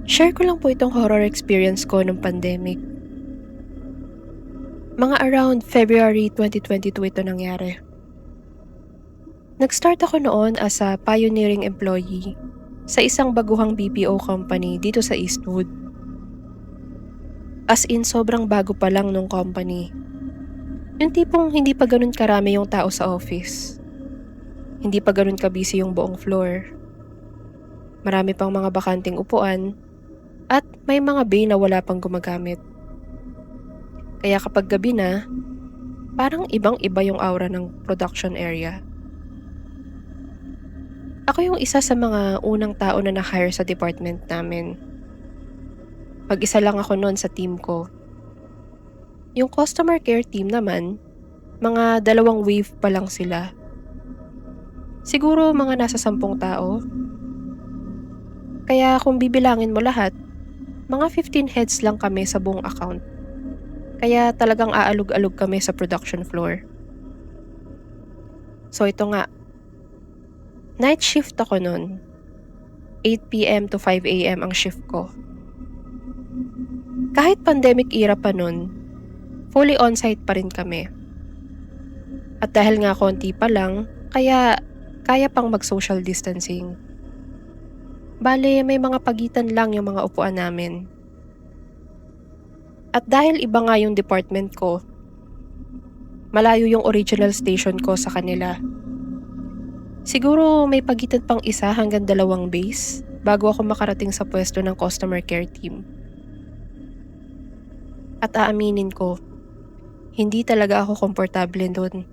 Share ko lang po itong horror experience ko nung pandemic. Mga around February 2022 ito nangyari. Nag-start ako noon as a pioneering employee sa isang baguhang BPO company dito sa Eastwood. As in sobrang bago pa lang nung company. Yung tipong hindi pa ganun karami yung tao sa office. Hindi pa ganun ka-busy yung buong floor. Marami pang mga bakanting upuan at may mga bay na wala pang gumagamit. Kaya kapag gabi na, parang ibang-iba yung aura ng production area. Ako yung isa sa mga unang tao na na-hire sa department namin. Mag-isa lang ako noon sa team ko. Yung customer care team naman, mga 2 wave pa lang sila. Siguro mga nasa 10 tao. Kaya kung bibilangin mo lahat, mga 15 heads lang kami sa buong account. Kaya talagang aalog-alog kami sa production floor. So ito nga, night shift ako noon. 8 p.m. to 5 a.m. ang shift ko. Kahit pandemic era pa nun, fully on-site pa rin kami. At dahil nga konti pa lang, kaya kaya pang mag-social distancing. Bale, may mga pagitan lang yung mga upuan namin. At dahil iba nga yung department ko, malayo yung original station ko sa kanila. Siguro may pagitan pang 1 hanggang 2 base bago ako makarating sa pwesto ng customer care team. At aaminin ko, hindi talaga ako komportable doon.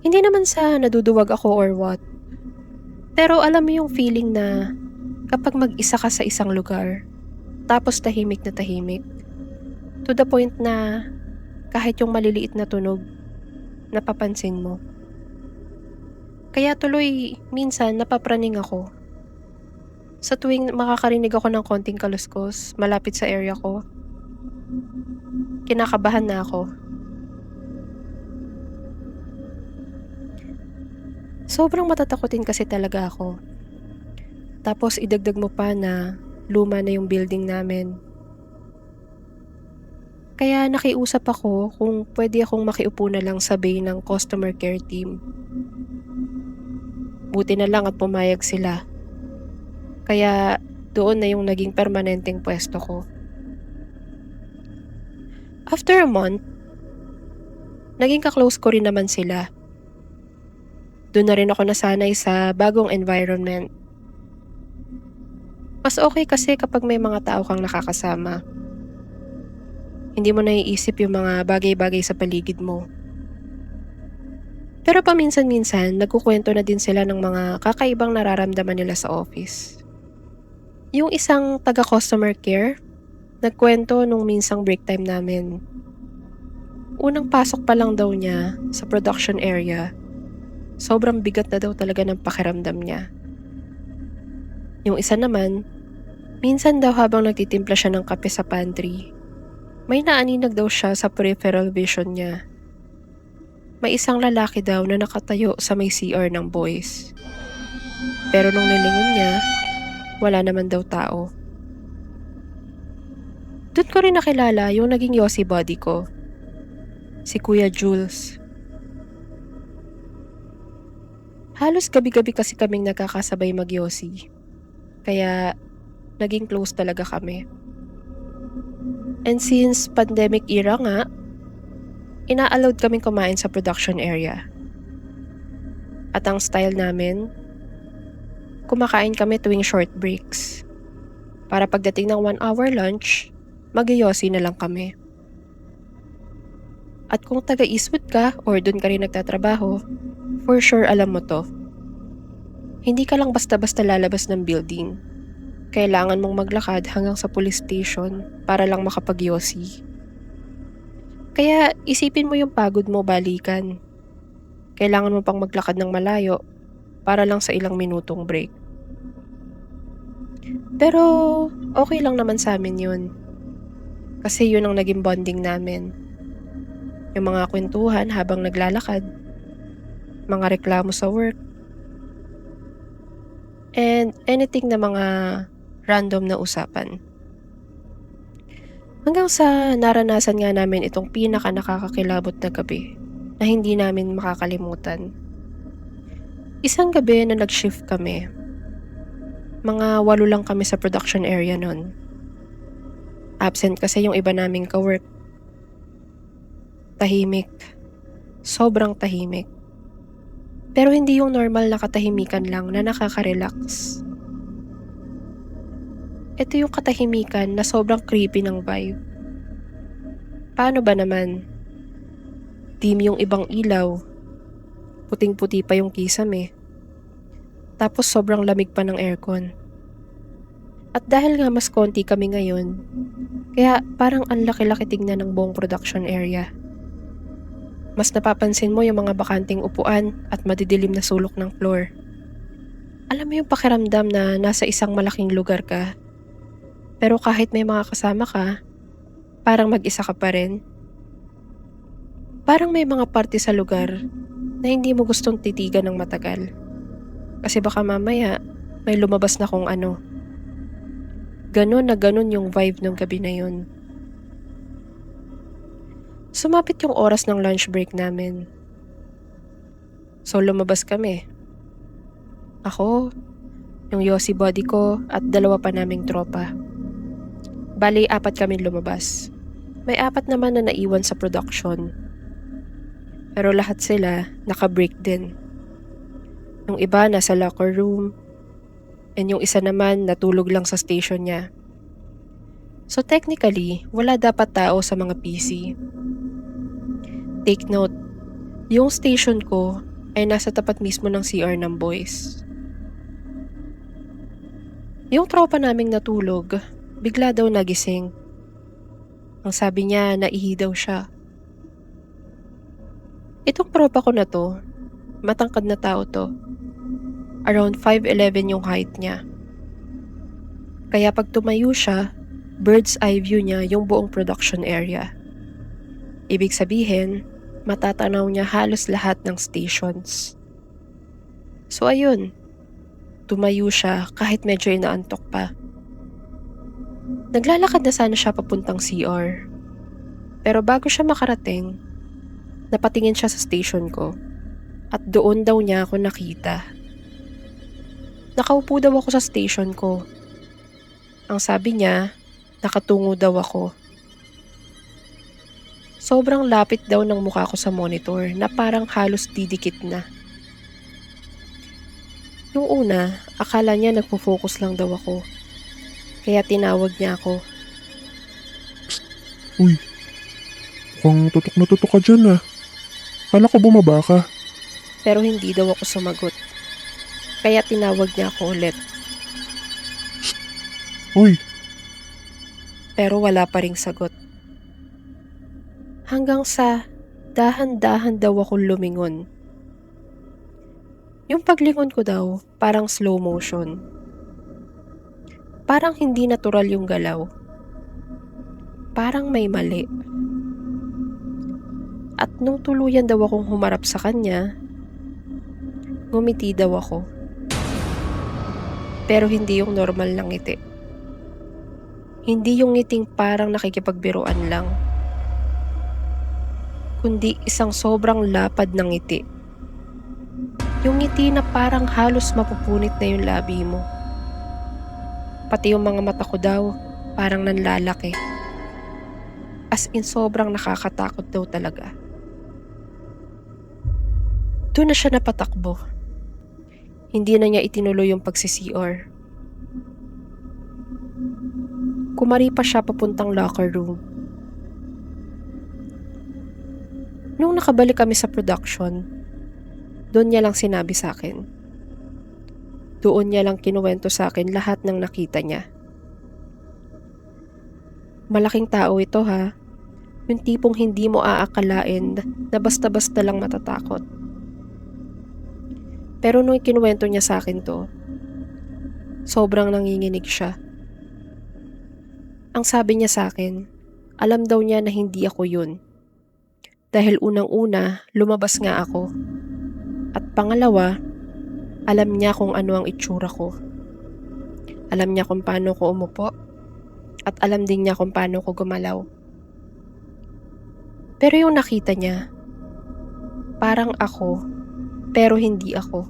Hindi naman sa naduduwag ako or what. Pero alam mo yung feeling na kapag mag-isa ka sa isang lugar, tapos tahimik na tahimik, to the point na kahit yung maliliit na tunog, napapansin mo. Kaya tuloy, minsan napapraning ako. Sa tuwing makakarinig ako ng konting kaluskos malapit sa area ko, kinakabahan na ako. Sobrang matatakotin kasi talaga ako. Tapos idagdag mo pa na luma na yung building namin. Kaya nakiusap ako kung pwede akong makiupo na lang sa bay ng customer care team. Buti na lang at pumayag sila. Kaya doon na yung naging permanenteng pwesto ko. After a month, naging kaklose ko rin naman sila. Doon na rin ako nasanay sa bagong environment. Mas okay kasi kapag may mga tao kang nakakasama. Hindi mo naiisip yung mga bagay-bagay sa paligid mo. Pero paminsan-minsan, nagkukwento na din sila ng mga kakaibang nararamdaman nila sa office. Yung isang taga-customer care, nagkwento nung minsang break time namin. Unang pasok pa lang daw niya sa production area, sobrang bigat na daw talaga ng pakiramdam niya. Yung isa naman, minsan daw habang nagtitimpla siya ng kape sa pantry, may naaninag daw siya sa peripheral vision niya. May isang lalaki daw na nakatayo sa may CR ng boys. Pero nung nilingon niya, wala naman daw tao. Doon ko rin nakilala yung naging Yossi body ko. Si Kuya Jules. Halos gabi-gabi kasi kaming nagkakasabay mag-Yossi. Kaya naging close talaga kami. And since pandemic era nga, ina-allowed kaming kumain sa production area. At ang style namin, kumakain kami tuwing short breaks. Para pagdating ng 1 hour lunch, mag-Yossi na lang kami. At kung taga-Eastwood ka or dun ka rin nagtatrabaho, for sure alam mo to. Hindi ka lang basta-basta lalabas ng building. Kailangan mong maglakad hanggang sa police station para lang makapag-Yossi. Kaya isipin mo yung pagod mo balikan. Kailangan mo pang maglakad ng malayo para lang sa ilang minutong break. Pero okay lang naman sa amin yun. Kasi yun ang naging bonding namin. Yung mga kwentuhan habang naglalakad, mga reklamo sa work, and anything na mga random na usapan. Hanggang sa naranasan nga namin itong nakakakilabot na gabi na hindi namin makakalimutan. Isang gabi na nag-shift kami. Mga 8 lang kami sa production area nun. Absent kasi yung iba naming ka-work. Tahimik. Sobrang tahimik. Pero hindi yung normal na katahimikan lang na nakaka-relax. Ito yung katahimikan na sobrang creepy ng vibe. Paano ba naman? Dim yung ibang ilaw. Puting-puti pa yung kisame. Tapos sobrang lamig pa ng aircon. At dahil nga mas konti kami ngayon, kaya parang ang laki-laki tignan ng buong production area. Mas napapansin mo yung mga bakanting upuan at madidilim na sulok ng floor. Alam mo yung pakiramdam na nasa isang malaking lugar ka, pero kahit may mga kasama ka, parang mag-isa ka pa rin. Parang may mga parte sa lugar na hindi mo gustong titigan ng matagal. Kasi baka mamaya may lumabas na kung ano. Ganon na ganon yung vibe ng gabi na yun. Sumapit yung oras ng lunch break namin. So lumabas kami. Ako, yung Yossi body ko at 2 pa naming tropa. Bali 4 kami lumabas. May 4 naman na naiwan sa production. Pero lahat sila naka-break din. Yung iba nasa locker room. And yung isa naman natulog lang sa station niya. So technically, wala dapat tao sa mga PC. Take note, yung station ko ay nasa tapat mismo ng CR ng boys. Yung tropa naming natulog, bigla daw nagising. Ang sabi niya, naihi daw siya. Itong tropa ko na to, matangkad na tao to. Around 5'11" yung height niya. Kaya pag tumayo siya, bird's eye view niya yung buong production area. Ibig sabihin, matatanaw niya halos lahat ng stations. So ayun, tumayo siya kahit medyo inaantok pa. Naglalakad na sana siya papuntang CR. Pero bago siya makarating, napatingin siya sa station ko at doon daw niya ako nakita. Nakaupo daw ako sa station ko. Ang sabi niya, nakatungo daw ako. Sobrang lapit daw ng mukha ko sa monitor na parang halos didikit na. Yung una, akala niya nagpo-focus lang daw ako. Kaya tinawag niya ako. Uy, mukhang tutok na tutok ka dyan ah. Kala ko bumaba ka. Pero hindi daw ako sumagot. Kaya tinawag niya ako ulit. Uy, Pero wala pa ring sagot. Hanggang sa dahan-dahan daw akong lumingon. Yung paglingon ko daw, parang slow motion. Parang hindi natural yung galaw. Parang may mali. At nung tuluyan daw akong humarap sa kanya, ngumiti daw ako. Pero hindi yung normal na ngiti. Hindi yung ngiting parang nakikipagbiruan lang. Kundi isang sobrang lapad ng ngiti. Yung ngiti na parang halos mapupunit na yung labi mo. Pati yung mga mata ko daw, parang nanlalaki. As in sobrang nakakatakot daw talaga. Doon na siya napatakbo. Hindi na niya itinuloy yung pagsi-CR. Kumari pa siya papuntang locker room. Nung nakabalik kami sa production, doon niya lang sinabi sa akin. Doon niya lang kinuwento sa akin lahat ng nakita niya. Malaking tao ito ha. Yung tipong hindi mo aakalain na basta-basta lang matatakot. Pero nung kinuwento niya sa akin to, sobrang nanginginig siya. Ang sabi niya sa akin, alam daw niya na hindi ako yun. Dahil unang-una, lumabas nga ako. At pangalawa, alam niya kung ano ang itsura ko. Alam niya kung paano ko umupo at alam din niya kung paano ko gumalaw. Pero yung nakita niya, parang ako, pero hindi ako.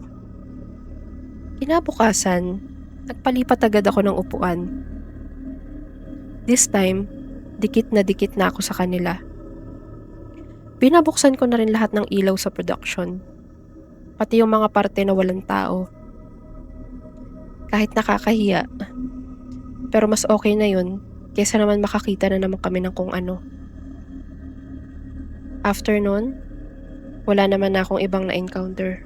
Kinabukasan, nagpalipat agad ako ng upuan. This time, dikit na ako sa kanila. Binabuksan ko na rin lahat ng ilaw sa production, pati yung mga parte na walang tao. Kahit nakakahiya, pero mas okay na yun kaysa naman makakita na naman kami ng kung ano. After nun, wala naman na akong ibang na-encounter.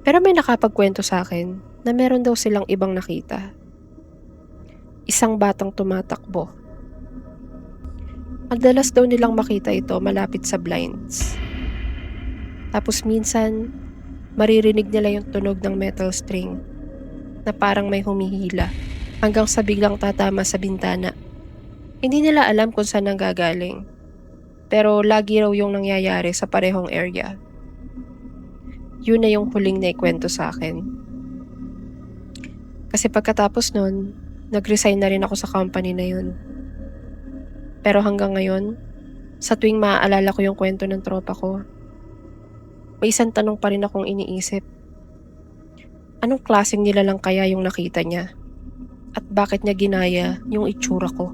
Pero may nakapagkwento sa akin na meron daw silang ibang nakita. Isang batang tumatakbo. Madalas daw nilang makita ito malapit sa blinds. Tapos minsan, maririnig nila yung tunog ng metal string na parang may humihila hanggang sa biglang tatama sa bintana. Hindi nila alam kung saan nanggagaling, pero lagi raw yung nangyayari sa parehong area. Yun na yung huling naikwento sa akin. Kasi pagkatapos nun, nag-resign na rin ako sa company na yun. Pero hanggang ngayon, sa tuwing maaalala ko yung kwento ng tropa ko, may isang tanong pa rin akong iniisip. Anong klaseng nila lang kaya yung nakita niya? At bakit niya ginaya yung itsura ko?